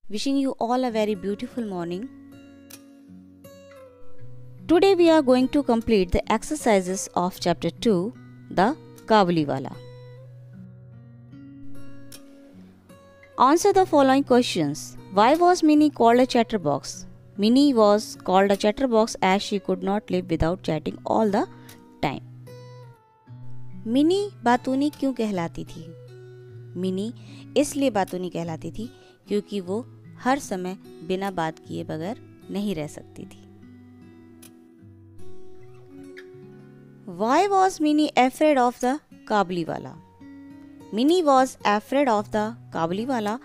Wishing you all a very beautiful morning. Today we are going to complete the exercises of chapter 2, the Kabuliwala. Answer the following questions. Why was Minnie called a chatterbox? Minnie was called a chatterbox as she could not live without chatting all the time. Mini बातूनी क्यों कहलाती थी? Mini इसलिए बातूनी कहलाती थी क्योंकि वो हर समय बिना बात किए बगैर नहीं रह सकती थी. Why was Minnie afraid of the Kabuliwala? Minnie was afraid of the Kabuliwala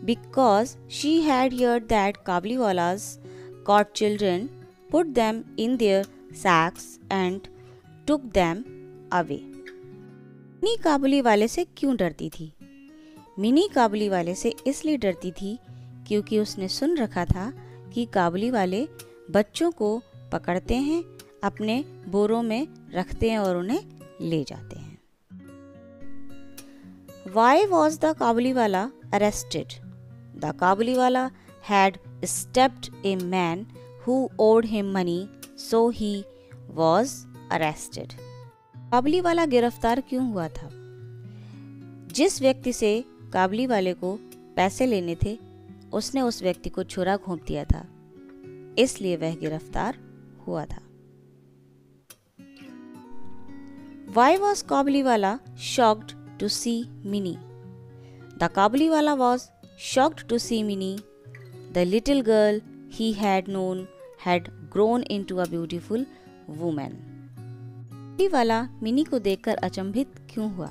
because she had heard that Kabuliwalas caught children, put them in their sacks and took them away. Mini काबुलीवाले से क्यों डरती थी? मिनी काबुलीवाले से इसलिए डरती थी क्योंकि उसने सुन रखा था कि काबुलीवाले बच्चों को पकड़ते हैं, अपने बोरों में रखते हैं और उन्हें ले जाते हैं. Why was the Kabuliwala arrested? The Kabuliwala had stabbed a man who owed him money, so he was arrested. Kabuliwala गिरफ्तार क्यों हुआ था? जिस व्यक्ति से काबुलीवाले को पैसे लेने थे, उसने उस व्यक्ति को छुरा घोंप दिया था, इसलिए वह गिरफ्तार हुआ था. Why was Kabuliwala shocked to see Minnie? The Kabuliwala was shocked to see Minnie. The little girl he had known had grown into a beautiful woman. Kabuliwala mini को देखकर अचंभित क्यों हुआ?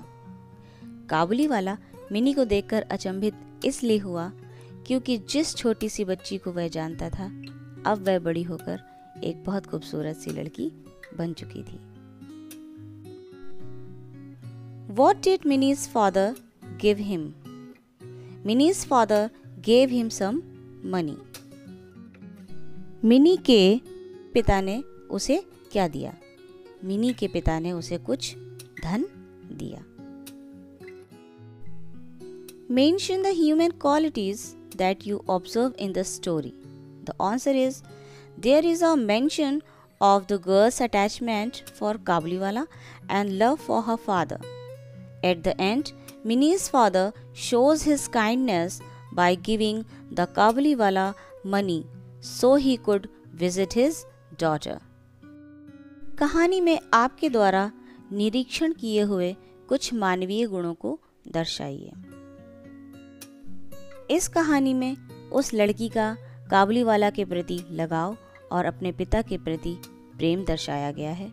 काबुलीवाला मिनी को देखकर अचंभित इसलिए हुआ क्योंकि जिस छोटी सी बच्ची को वह जानता था, अब वह बड़ी होकर एक बहुत खूबसूरत सी लड़की बन चुकी थी. What did Minnie's father give him? Minnie's father gave him some money. Mini के पिता ने उसे क्या दिया? मिनी के पिता ने उसे कुछ धन दिया. Mention the human qualities that you observe in the story. The answer is, there is a mention of the girl's attachment for Kabuliwala and love for her father. At the end, Minnie's father shows his kindness by giving the Kabuliwala money so he could visit his daughter. कहानी में आपके द्वारा निरीक्षण किए हुए कुछ मानवीय गुणों को दर्शाइए. इस कहानी में उस लड़की का काबुलीवाला के प्रति लगाव और अपने पिता के प्रति प्रेम दर्शाया गया है.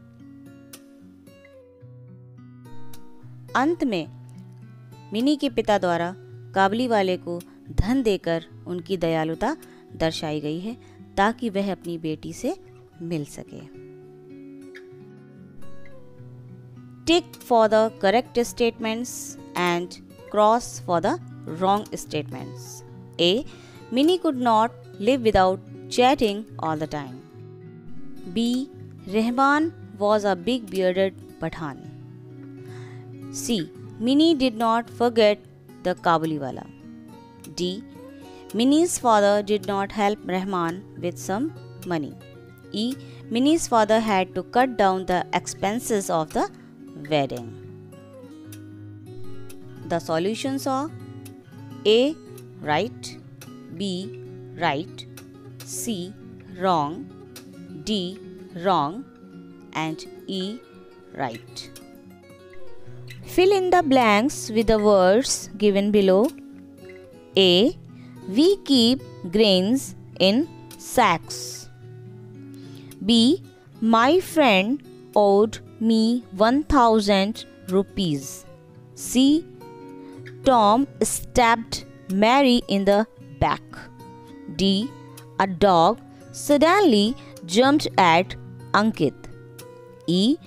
अंत में मिनी के पिता द्वारा काबुलीवाले को धन देकर उनकी दयालुता दर्शाई गई है ताकि वह अपनी बेटी से मिल सके. Tick for the correct statements and cross for the wrong statements. A. Minnie could not live without chatting all the time. B. Rahman was a big bearded Pathan. C. Minnie did not forget the Kabuliwala. D. Minnie's father did not help Rahman with some money. E. Minnie's father had to cut down the expenses of the wedding. The solutions are A. Right, B. Right, C. Wrong, D. Wrong, and E. Right. Fill in the blanks with the words given below. A. We keep grains in sacks. B. My friend owed me 1,000 rupees. C. Tom stabbed Mary in the back. D. A dog suddenly jumped at Ankit. E.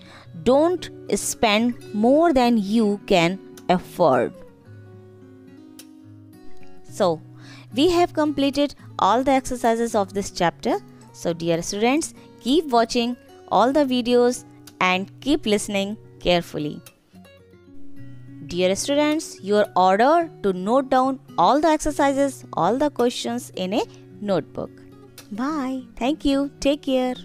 Don't spend more than you can afford. So, we have completed all the exercises of this chapter. So, dear students, keep watching all the videos and keep listening carefully. Dear students, you are ordered to note down all the exercises, all the questions in a notebook. Bye. Thank you. Take care.